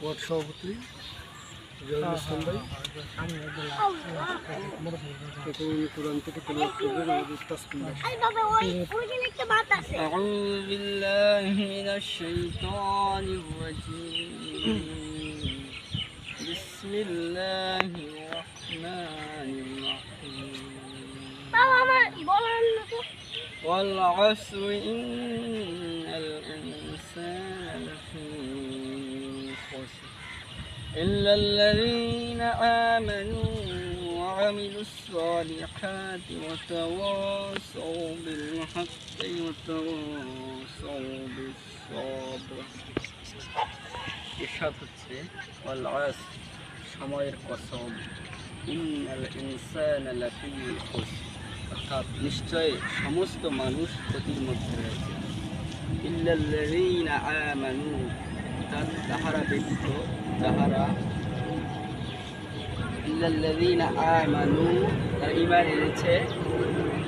Word সভাপতি ইসলাম ভাই এখন কোরআন থেকে তেলাওয়াত করবেন আমাদের তাসকিন ভাই। أعوذ بالله من الشيطان الرجيم بسم الله الرحمن الرحيم والعصر إن الإنسان لفي خسر إلا الذين آمنوا وعملوا الصالحات وتواصوا بالحق وتواصوا بالصبر ইরশাদ হচ্ছে والعصر সময়ের কসম ইন্নাল ইনসানা লাফি খুসর অর্থাৎ নিশ্চয় সমস্ত মানুষ ক্ষতির মধ্যে রয়েছে ইল্লাল্লাযীনা আমানু তাহারা ব্যতীত যাহারা ইল্লাল্লাযীনা আমানু তারা ঈমান এনেছে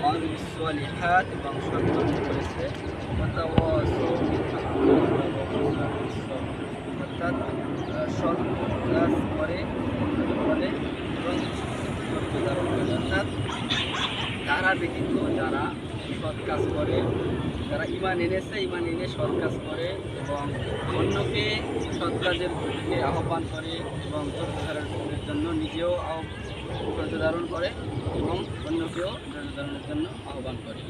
ওয়ামিলুস সালিহাত এবং সৎকর্ম করেছে ওয়াতাওয়াসাউ বিল হাক্কি অর্থাৎ সৎ কাজ করে বলে এবং ধৈর্য ধারণ করে অর্থাৎ তারা ব্যতীত যারা সৎ কাজ করে যারা ঈমান এনেছে ঈমান এনে সৎ কাজ করে এবং অন্যকে সৎ কাজের দিকে আহ্বান করে এবং ধৈর্য ধারণের জন্য নিজেও ধৈর্য ধারণ করে এবং অন্যকেও ধৈর্য ধারণের জন্য আহ্বান করে।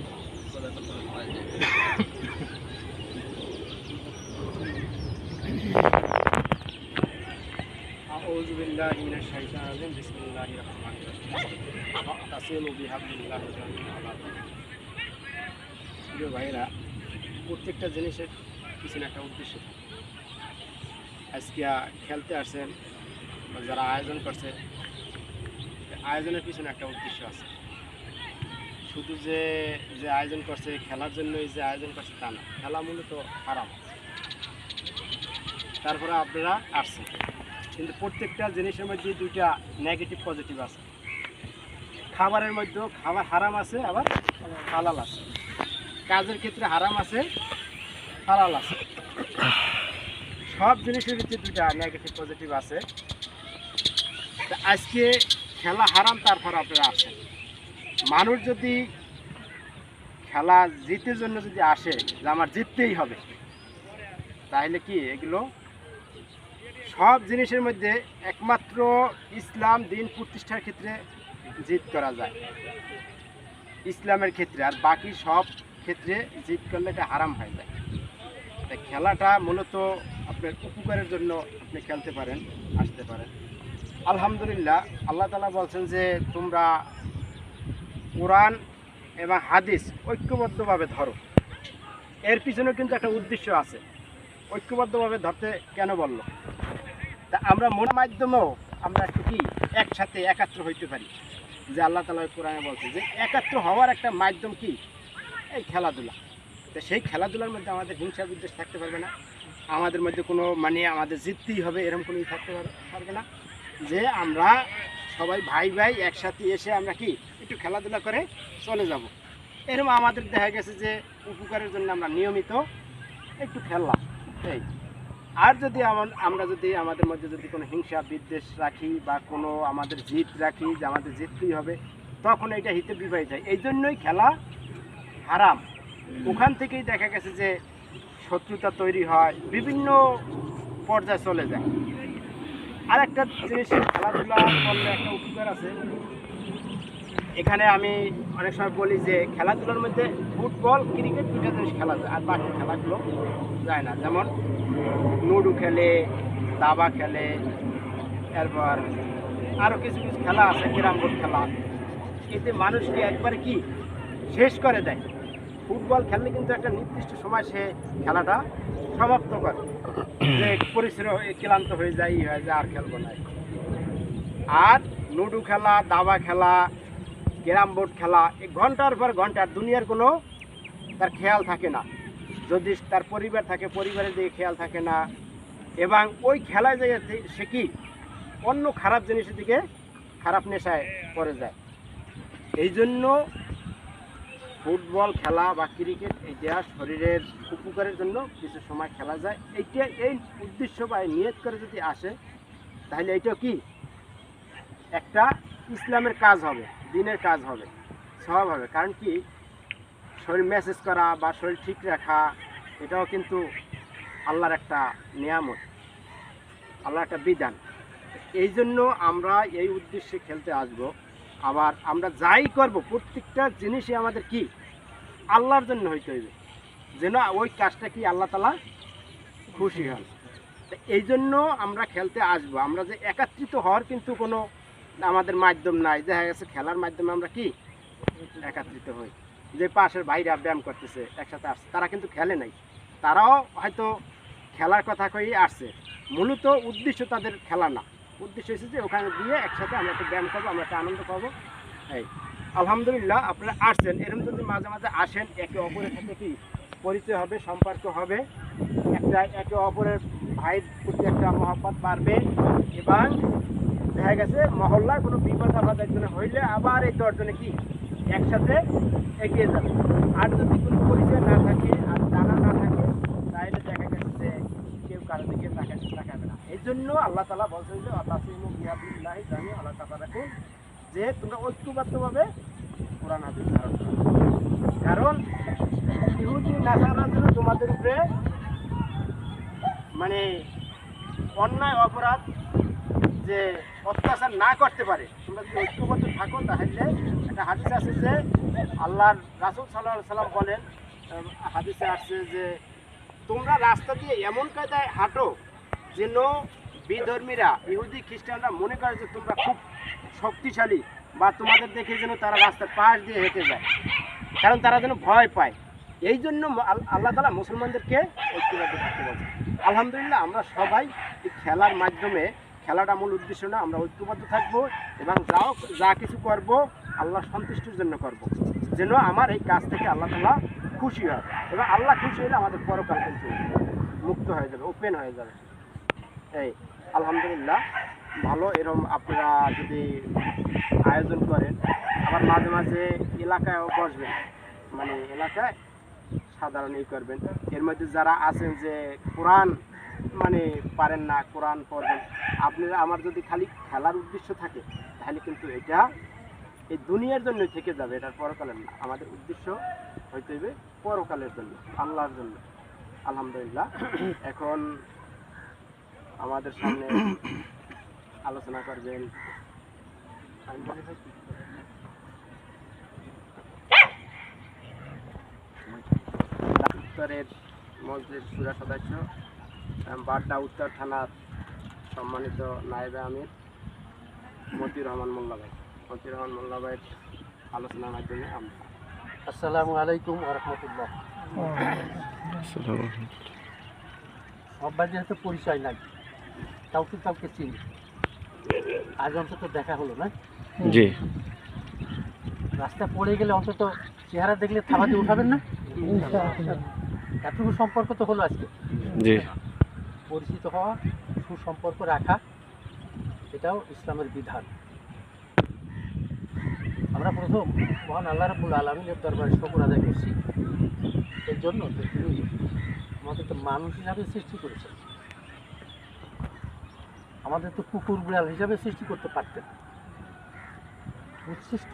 أعوذ بالله من الشيطان الرجيم بسم الله الرحمن الرحيم واعتصموا بحبل الله جميعا প্রিয় ভাইরা, প্রত্যেকটা জিনিসের পিছনে একটা উদ্দেশ্য থাকে। আজকে খেলতে আসছেন বা যারা আয়োজন করছে আয়োজনের পিছনে একটা উদ্দেশ্য আছে। শুধু যে আয়োজন করছে খেলার জন্যই যে আয়োজন করছে তা না, খেলা মূলত হারাম। তারপরে আপনারা আসছেন, কিন্তু প্রত্যেকটা জিনিসের মধ্যে দুইটা নেগেটিভ পজিটিভ আছে। খাবারের মধ্যেও খাবার হারাম আছে, আবার হালাল আছে। কাজের ক্ষেত্রে হারাম আছে, হালাল আছে। সব জিনিসের ভিতরে দুইটা নেগেটিভ পজিটিভ আছে। আজকে খেলা হারাম, তারপর আপনারা আসেন। মানুষ যদি খেলা জিতের জন্য যদি আসে যে আমার জিততেই হবে, তাহলে কি এগুলো সব জিনিসের মধ্যে একমাত্র ইসলাম দিন প্রতিষ্ঠার ক্ষেত্রে জিত করা যায়, ইসলামের ক্ষেত্রে। আর বাকি সব ক্ষেত্রে জিত করলে এটা হারাম হয়ে যায়। তাই খেলাটা মূলত আপনার উপকারের জন্য আপনি খেলতে পারেন, আসতে পারেন। আলহামদুলিল্লাহ, আল্লাহ তাআলা বলছেন যে তোমরা কোরআন এবং হাদিস ঐক্যবদ্ধভাবে ধরো। এর পিছনে কিন্তু একটা উদ্দেশ্য আছে। ঐক্যবদ্ধভাবে ধরতে কেন বলল? তা আমরা মনের মাধ্যমেও আমরা একটু কি একসাথে একাত্র হইতে পারি। যে আল্লাহ তাআলা কোরআনে বলছে যে একাত্র হওয়ার একটা মাধ্যম কি এই খেলাধুলা। তো সেই খেলাধুলার মধ্যে আমাদের হিংসা বিদ্বেষ থাকতে পারবে না, আমাদের মধ্যে কোনো আমাদের জিততেই হবে এরকম কোনো থাকতে পারবে না। যে আমরা সবাই ভাই ভাই একসাথে এসে আমরা কি একটু খেলাধুলা করে চলে যাব, এরকম আমাদের দেখা গেছে যে উপকারের জন্য আমরা নিয়মিত একটু খেললাম। এই আর যদি আমরা যদি আমাদের মধ্যে যদি কোনো হিংসা বিদ্বেষ রাখি বা কোনো আমাদের জিত রাখি যে আমাদের জিততেই হবে, তখন এটা হিতে বিবাহিত হয়। এই জন্যই খেলা হারাম। ওখান থেকেই দেখা গেছে যে শত্রুতা তৈরি হয়, বিভিন্ন পর্যায়ে চলে যায়। আর একটা জিনিস খেলাধুলা করলে একটা উপকার আছে। এখানে আমি অনেক সময় বলি যে খেলাধুলার মধ্যে ফুটবল ক্রিকেট দুটো জিনিস খেলা যায়, আর বাকি খেলাগুলো যায় না। যেমন লুডো খেলে, দাবা খেলে, এরপর আরও কিছু কিছু খেলা আছে, ক্যারাম বোর্ড খেলা। এতে মানুষকে একবারে কি শেষ করে দেয়। ফুটবল খেললে কিন্তু একটা নির্দিষ্ট সময় সে খেলাটা সমাপ্ত করে, যে পরিশ্রম ক্লান্ত হয়ে যায়, আর খেলবো না। আর লুডো খেলা, দাবা খেলা, ক্যারাম বোর্ড খেলা এই ঘন্টার পর ঘন্টা দুনিয়ার কোনো তার খেয়াল থাকে না। যদি তার পরিবার থাকে, পরিবারের দিকে খেয়াল থাকে না। এবং ওই খেলায় যে সে কি অন্য খারাপ জিনিসের দিকে, খারাপ নেশায় পড়ে যায়। এই জন্য ফুটবল খেলা বা ক্রিকেট এইটা শরীরের উপকারের জন্য কিছু সময় খেলা যায়। এইটা এই উদ্দেশ্য বা এই নিয়ত করে যদি আসে, তাহলে এইটা কি একটা ইসলামের কাজ হবে, দিনের কাজ হবে, সওয়াব হবে। কারণ কি, শরীর মেসেজ করা বা শরীর ঠিক রাখা এটাও কিন্তু আল্লাহর একটা নিয়ামত, আল্লাহর একটা বিধান। এই জন্য আমরা এই উদ্দেশ্যে খেলতে আসব। আবার আমরা যাই করব প্রত্যেকটা জিনিসই আমাদের কি আল্লাহর জন্য হইতে হইবে, যেন ওই কাজটা কি আল্লাহ তাআলা খুশি হন। তো এই জন্য আমরা খেলতে আসব। আমরা যে একত্রিত হওয়ার কিন্তু কোনো আমাদের মাধ্যম নাই। দেখা গেছে খেলার মাধ্যমে আমরা কি একত্রিত হই। যে পাশের ভাইরা ব্যায়াম করতেছে একসাথে আসছে, তারা কিন্তু খেলে নাই, তারাও হয়তো খেলার কথা কই আসছে। মূলত উদ্দেশ্য তাদের খেলা না, উদ্দেশ্য হচ্ছে যে ওখানে গিয়ে একসাথে আমরা একটা ব্যায়াম করবো, আমরা একটা আনন্দ পাবো। এই আলহামদুলিল্লাহ আপনারা আসছেন, এরকম যদি মাঝে মাঝে আসেন, একে অপরের সাথে কি পরিচয় হবে, সম্পর্ক হবে, একটা একে অপরের ভাইয়ের প্রতি একটা মহব্বত বাড়বে। এবং দেখা গেছে মহল্লার কোনো বিপদ আপদ একজনে হইলে আবার এই 10 জনে কি একসাথে এগিয়ে যাবে। আর যদি কোনো পরিচয় না থাকে আর জানা না থাকে, তাহলে দেখা গেছে যে কেউ কারো দিকে তাকাবে না। এই জন্য আল্লাহ তাআলা বলছেন যে আতাসিমু বিহাবিল্লাহি জামি আল্লাহ তাআলা রাখুন, যে তোমরা ঐক্যবদ্ধভাবে কোরআন হাদিস ধারণ করো। কারণ ইহুদি নাসারা যেন তোমাদের উপরে মানে অন্যায় অপরাধ যে অত্যাচার না করতে পারে, তোমরা যদি ঐক্যবদ্ধ থাকো। তাহলে একটা হাদিস আছে যে আল্লাহর রাসূল সাল্লাল্লাহু আলাইহি সাল্লাম বলেন, হাদিসে আসছে যে তোমরা রাস্তা দিয়ে এমন কায়দায় হাঁটো যেন বিধর্মীরা ইহুদি খ্রিস্টানরা মনে করে যে তোমরা খুব শক্তিশালী, বা তোমাদের দেখে যেন তারা রাস্তার পাশ দিয়ে হেঁটে যায়, কারণ তারা যেন ভয় পায়। এই জন্য আল্লাহ তাআলা মুসলমানদেরকে ঐক্যবদ্ধ থাকতে বলছে। আলহামদুলিল্লাহ আমরা সবাই এই খেলার মাধ্যমে, খেলাটা মূল উদ্দেশ্য না, আমরা ঐক্যবদ্ধ থাকবো এবং যা কিছু করব আল্লাহ সন্তুষ্টির জন্য করব, যেন আমার এই কাজ থেকে আল্লাহ তাআলা খুশি হয়। এবং আল্লাহ খুশি হলে আমাদের পরকাল কিন্তু মুক্ত হয়ে যাবে, ওপেন হয়ে যাবে। এই আলহামদুলিল্লাহ ভালো। এরকম আপনারা যদি আয়োজন করেন, আবার মাঝে মাঝে এলাকায়ও বসবেন, মানে এলাকায় সাধারণ এই করবেন। এর মধ্যে যারা আছেন যে কোরআন মানে পারেন না, কোরআন পড়বেন, আপনারা আমার যদি খালি খেলার উদ্দেশ্য থাকে, তাহলে কিন্তু এটা এই দুনিয়ার জন্য থেকে যাবে, এটার পরকালের না। আমাদের উদ্দেশ্য হইতে হবে পরকালের জন্য, আল্লাহর জন্য। আলহামদুলিল্লাহ এখন আমাদের সামনে আলোচনা করবেন উত্তরের মসজিদ সুরা সদস্য বাড্ডা উত্তর থানার সম্মানিত নায়েবে আমির মতিউর রহমান মোল্লা ভাই। মতিউর রহমান মোল্লা ভাইয়ের আলোচনার মাধ্যমে আমরা আসসালামু আলাইকুম ওয়া রাহমাতুল্লাহ। সবাই যেহেতু পরিচয় নাই, কাউকে চিনি, আজ অন্তত দেখা হলো না। জি, রাস্তা পড়ে গেলে অন্তত চেহারা দেখলে থামাতে উঠাবেন না? এতটুকু সম্পর্ক তো হলো আজকে। জি, পরিচিত হওয়া, সুসম্পর্ক রাখা, এটাও ইসলামের বিধান। আমরা প্রথম মহান আল্লাহ রাব্বুল আলামিনের দরবারে শুকর আদায় করছি এর জন্য যে তিনি আমাদেরকে মানুষ হিসাবে সৃষ্টি করেছেন। আমাদের তো কুকুর বিড়াল হিসাবে সৃষ্টি করতে পারতেন। উচ্ছিষ্ট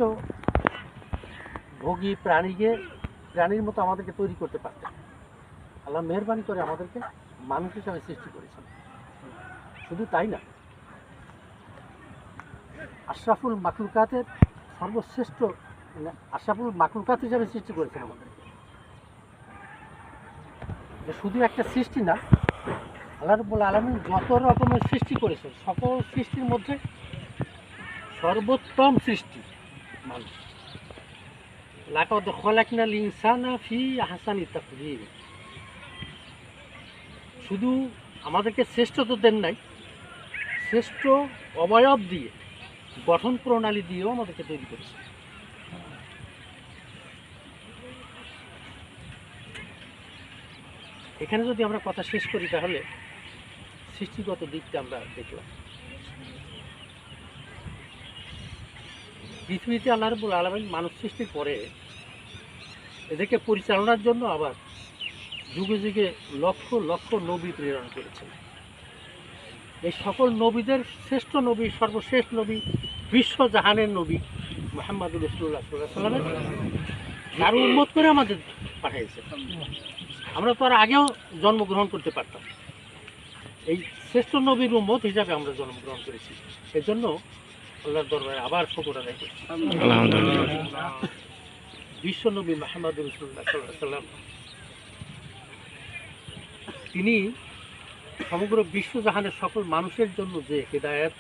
ভোগী প্রাণীর মতো আমাদেরকে তৈরি করতে পারতেন। আল্লাহ মেহেরবানি করে আমাদেরকে মানুষ হিসাবে সৃষ্টি করেছেন। শুধু তাই না, আশরাফুল মাখলুকাতের সর্বশ্রেষ্ঠ আশরাফুল মাখলুকাত হিসাবে সৃষ্টি করেছেন আমাদেরকে। শুধু একটা সৃষ্টি না, আল্লাহ রাব্বুল আলামিন যত রকমের সৃষ্টি করেছেন, সকল সৃষ্টির মধ্যে সর্বোত্তম সৃষ্টি মানুষ। লাকাদ খালাকনাল ইনসানা ফি আহসানি তাকওয়িম। শুধু আমাদেরকে শ্রেষ্ঠ তো দেন নাই, শ্রেষ্ঠ অবয়ব দিয়ে, গঠন প্রণালী দিয়েও আমাদেরকে তৈরি করেছে। এখানে যদি আমরা কথা শেষ করি, তাহলে সৃষ্টিগত দিকটা আমরা দেখলাম। পৃথিবীতে আল্লাহ রাব্বুল আলামিন মানব সৃষ্টির পরে এদেরকে পরিচালনার জন্য আবার যুগে যুগে লক্ষ লক্ষ নবী প্রেরণ করেছেন। এই সকল নবীদের শ্রেষ্ঠ নবী, সর্বশ্রেষ্ঠ নবী, বিশ্বজাহানের নবী মুহাম্মদুর রাসূলুল্লাহ সাল্লাল্লাহু আলাইহি ওয়াসাল্লাম তার উম্মত করে আমাদের পাঠিয়েছে। আমরা তো আর আগেও জন্মগ্রহণ করতে পারতাম, এই শ্রেষ্ঠ নবীর উম্মত হিসাবে আমরা জন্মগ্রহণ করেছি। এই জন্য আল্লাহর দরবারে আবার শুকর আদায় করছি। বিশ্ব নবী মুহাম্মদুর রাসূলুল্লাহ সাল্লাল্লাহু আলাইহি ওয়াসাল্লাম তিনি সমগ্র বিশ্বজাহানের সকল মানুষের জন্য যে হিদায়াত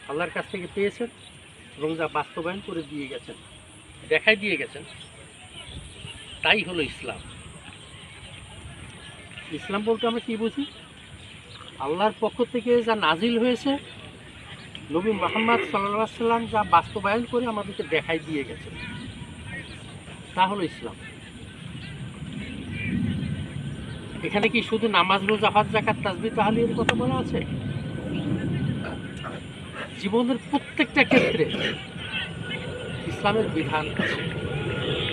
আল্লাহর কাছ থেকে পেয়েছেন এবং যা বাস্তবায়ন করে দিয়ে গেছেন, দেখাই দিয়ে গেছেন, তাই হলো ইসলাম। ইসলাম বলতে আমরা কি বুঝি? আল্লাহর পক্ষ থেকে যা নাজিল হয়েছে, নবী মুহাম্মদ সাল্লাল্লাহু আলাইহি ওয়াসাল্লাম যা বাস্তবায়ন করে আমাদেরকে দেখাই দিয়ে গেছেন, তা হলো ইসলাম। এখানে কি শুধু নামাজ, রোজা, হজ, যাকাত, তাসবিহ, তাহলিলের কথা বলা আছে? জীবনের প্রত্যেকটা ক্ষেত্রে ইসলামের বিধান আছে।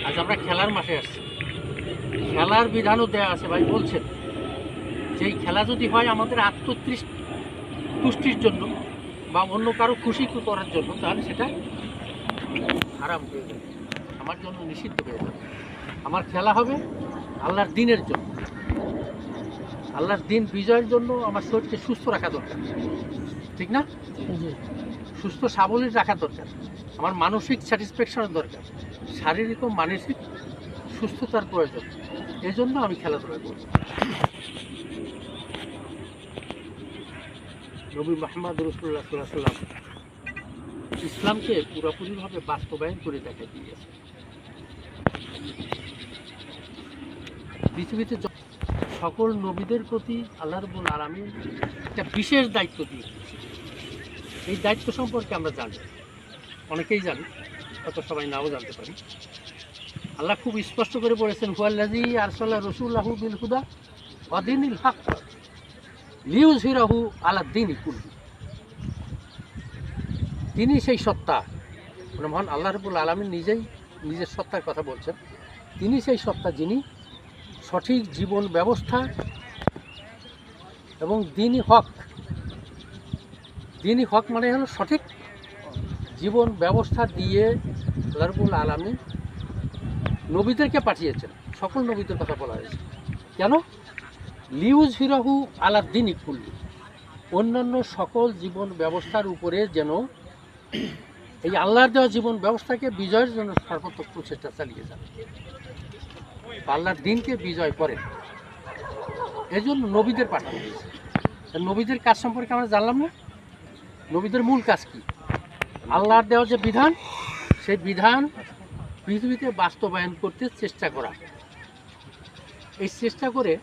আজ আমরা খেলার মাঠে আসছি, খেলার বিধানও দেওয়া আছে। ভাই বলছেন যে এই খেলা যদি হয় আমাদের আত্মতুষ্টির জন্য বা অন্য কারো খুশি করার জন্য, তাহলে সেটা হারাম হয়ে যাবে, আমার জন্য নিষিদ্ধ হয়ে যাবে। আমার খেলা হবে আল্লাহর দ্বীনের জন্য, আল্লাহর দ্বীন বিজয়ের জন্য আমার শরীরকে সুস্থ রাখা দরকার, ঠিক না? সুস্থ সাবলীল রাখা দরকার, আমার মানসিক স্যাটিসফ্যাকশনের দরকার, শারীরিক ও মানসিক সুস্থতার প্রয়োজন। এই জন্য আমি খেলাধুলা করি। নবী মুহাম্মদ রাসূলুল্লাহ সাল্লাল্লাহু আলাইহি ওয়াসাল্লাম ইসলামকে পুরোপুরিভাবে বাস্তবায়ন করে দেখাই দিয়েছে। পৃথিবীতে সকল নবীদের প্রতি আল্লাহ রাব্বুল আলামিন একটা বিশেষ দায়িত্ব দিয়েছে। এই দায়িত্ব সম্পর্কে আমরা জানি, অনেকেই জানি, হয়তো সবাই নাও জানতে পারি। আল্লাহ খুব স্পষ্ট করে বলেছেন, হুয়াল্লাযী আরসালা রাসূলাহু বিল হুদা ওয়া দীনিল হক লিইয়ুযহিরাহু আলা দ্বীনি কুল্লি। তিনি সেই সত্তা, মানে মহান আল্লাহ রাব্বুল আলামিন নিজেই নিজের সত্তার কথা বলছেন। তিনি সেই সত্তা যিনি সঠিক জীবন ব্যবস্থা এবং দ্বীনি হক, দ্বীনি হক মানে হলো সঠিক জীবন ব্যবস্থা দিয়ে আল্লাহ রাব্বুল আলামিন নবীদেরকে পাঠিয়েছেন। সকল নবীদের কথা বলা হয়েছে কেন? লিইয়ুযহিরাহু আলা দ্বীনি কুল্লি, অন্যান্য সকল জীবন ব্যবস্থার উপরে যেন এই আল্লাহর দেওয়া জীবন ব্যবস্থাকে বিজয়ের জন্য সর্বাত্মক প্রচেষ্টা চালিয়ে যান, আল্লাহর দ্বীনকে বিজয় করেন। এই জন্য নবীদের পাঠানো হয়েছে। নবীদের কাজ সম্পর্কে আমরা জানলাম না? নবীদের মূল কাজ কি? আল্লাহর দেওয়া যে বিধান, সেই বিধান পৃথিবীতে বাস্তবায়ন করতে চেষ্টা করা। এই চেষ্টা করে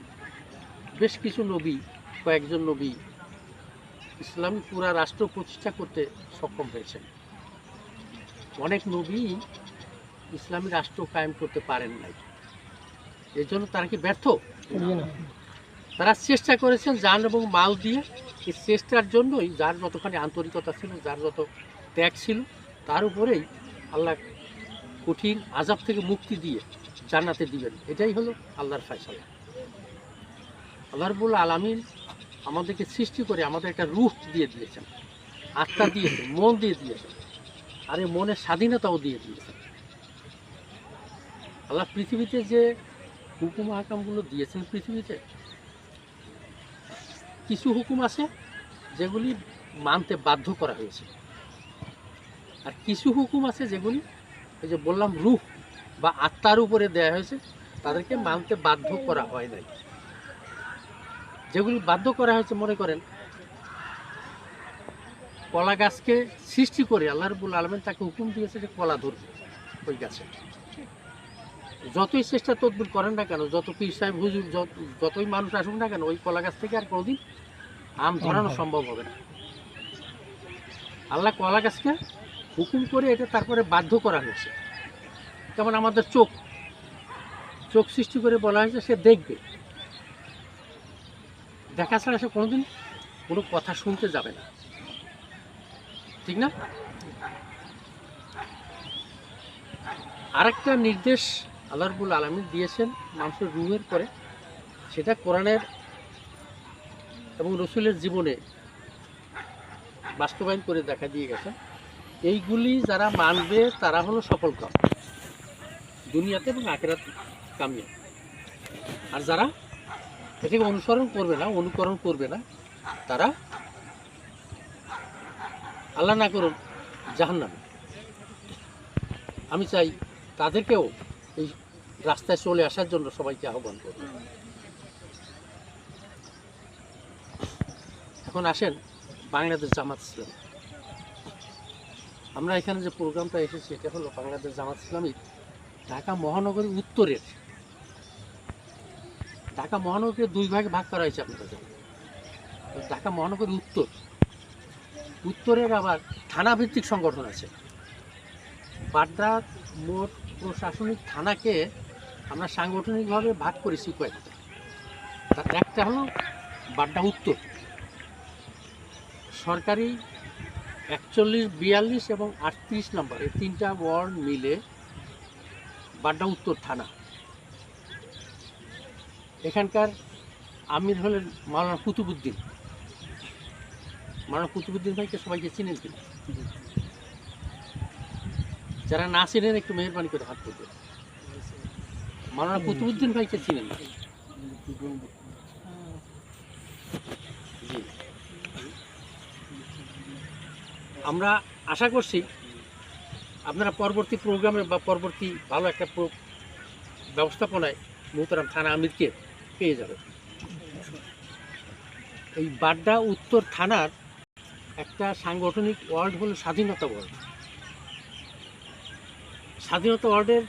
বেশ কিছু নবী, কয়েকজন নবী ইসলামী পুরা রাষ্ট্র প্রতিষ্ঠা করতে সক্ষম হয়েছেন। অনেক নবী ইসলামী রাষ্ট্র কায়েম করতে পারেন নাই। এই জন্য তারা কি ব্যর্থ? তারা চেষ্টা করেছেন জান এবং মাল দিয়ে। এই চেষ্টার জন্যই যার যতখানি আন্তরিকতা ছিল, যার যত ত্যাগ ছিল, তার উপরেই আল্লাহ কঠিন আযাব থেকে মুক্তি দিয়ে জান্নাতে দিবেন। এটাই হলো আল্লাহর ফয়সালা। আল্লাহ রাব্বুল আলামিন আমাদেরকে সৃষ্টি করে আমাদের একটা রূহ দিয়ে দিয়েছেন, আত্মা দিয়েছেন, মন দিয়ে দিয়েছেন, আর এই মনের স্বাধীনতাও দিয়ে দিয়েছেন। আল্লাহ পৃথিবীতে যে হুকুম আহকামগুলো দিয়েছেন, পৃথিবীতে কিছু হুকুম আছে যেগুলি মানতে বাধ্য করা হয়েছে, আর কিছু হুকুম আছে যেগুলি এই যে বললাম রূহ বা আত্মার উপরে দেয়া হয়েছে, তাদেরকে মানতে বাধ্য করা হয় নাই। যেগুলি বাধ্য করা হয়েছে, মনে করেন কলা গাছকে সৃষ্টি করে আল্লাহ রাব্বুল আলামিন তাকে হুকুম দিয়েছে যে কলা ধরবে ওই গাছে। যতই চেষ্টা তদবির করেন না কেন, যত পীর সাহেব হুজুর, যতই মানুষ আসুক না কেন, ওই কলা গাছ থেকে আর কোনোদিন আম ধরানো সম্ভব হবে না। আল্লাহ কলা গাছকে হুকুম করে এটা তারপরে বাধ্য করা হয়েছে। যেমন আমাদের চোখ, চোখ সৃষ্টি করে বলা হয়েছে সে দেখবে, দেখা ছাড়া সে কোনোদিন কোনো কথা শুনতে যাবে না, ঠিক না? আরেকটা নির্দেশ আল্লাহ রাব্বুল আলামিন দিয়েছেন মানুষের রুহের পরে, সেটা কোরআনের এবং রসুলের জীবনে বাস্তবায়ন করে দেখা দিয়ে গেছে। এইগুলি যারা মানবে তারা হলো সফল কাম দুনিয়াতে এবং আখিরাত কামিয়াব। আর যারা এটাকে অনুকরণ করবে না তারা আল্লাহ না করুন জাহান্নামে। আমি চাই তাদেরকেও এই রাস্তায় চলে আসার জন্য সবাইকে আহ্বান করব। এখন আসেন বাংলাদেশ জামাত ইসলামী। আমরা এখানে যে প্রোগ্রামটা এসেছি এটা হলো বাংলাদেশ জামাত ইসলামী ঢাকা মহানগরী উত্তরের। ঢাকা মহানগরীকে দুই ভাগে ভাগ করা হয়েছে আপনারা জানেন। ঢাকা মহানগরী উত্তরের আবার থানাভিত্তিক সংগঠন আছে। বাড্ডা মোট প্রশাসনিক থানাকে আমরা সাংগঠনিকভাবে ভাগ করেছি কয়েকটা। তার একটা হলো বাড্ডা উত্তর, সরকারি 41, 42 এবং 38 নম্বর এই তিনটা ওয়ার্ড মিলে বাড্ডা উত্তর থানা। এখানকার আমির হলেন মাওলানা কুতুবুদ্দিন। মাওলানা কুতুবুদ্দিন ভাইকে সবাইকে চিনেন কিনা? যারা না চিনেন একটু মেহরবানি করে হাত তুলবেন। মাওলানা কুতুবুদ্দিন ভাইকে চিনেন না? জি। আমরা আশা করছি আপনারা পরবর্তী প্রোগ্রামে বা পরবর্তী ভালো একটা ব্যবস্থাপনায় মোহতারাম থানা আমিরকে পেয়ে যাবে। এই বাড্ডা উত্তর থানার একটা সাংগঠনিক ওয়ার্ড হলো স্বাধীনতা ওয়ার্ড। স্বাধীনতা ওয়ার্ডের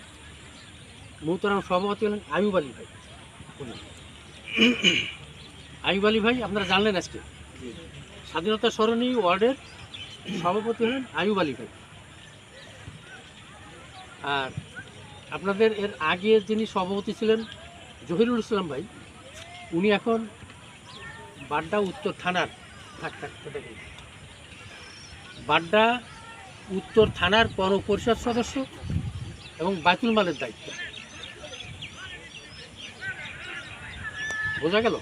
মোহতারাম সভাপতি হলেন আইয়ুব আলী ভাই। আইয়ুব আলী ভাই আপনারা জানলেন আজকে। স্বাধীনতা সরণি ওয়ার্ডের সভাপতি হলেন আইয়ুব আলী ভাই। আর আপনাদের এর আগে যিনি সভাপতি ছিলেন জহিরুল ইসলাম ভাই, উনি এখন বাড্ডা উত্তর থানার বাড্ডা উত্তর থানার পৌরপরিষদ সদস্য এবং বাইতুল মালের দায়িত্ব। বোঝা গেল?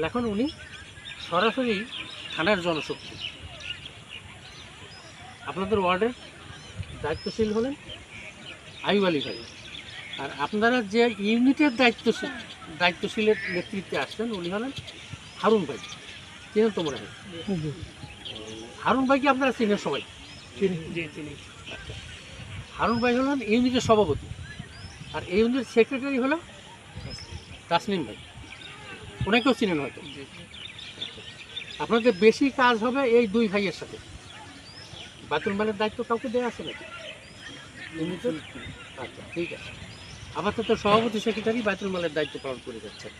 এখন উনি সরাসরি থানার জনশক্তি। আপনাদের ওয়ার্ডের দায়িত্বশীল হলেন আইয়ুব আলী ভাই। আর আপনারা যে ইউনিটের দায়িত্বশীলের নেতৃত্বে আসছেন উনি হলেন হারুন ভাই। চিনেন তো মনে হয়? হারুন ভাইকে আপনারা চিনেন সবাই? আচ্ছা, হারুন ভাই হলেন ইউনিটের সভাপতি। আর এই ইউনিটের সেক্রেটারি হলো তাসলিম ভাই, ওনাকেও চিনেন হয়তো। আপনাদের বেশি কাজ হবে এই দুই ভাইয়ের সাথে। বাতুল মালের দায়িত্ব কাউকে দেওয়া আছে নাকি ইউনিটের? আচ্ছা, ঠিক আছে। আপাতত সভাপতি সেক্রেটারি বাতুল মালের দায়িত্ব পালন করে যাচ্ছেন।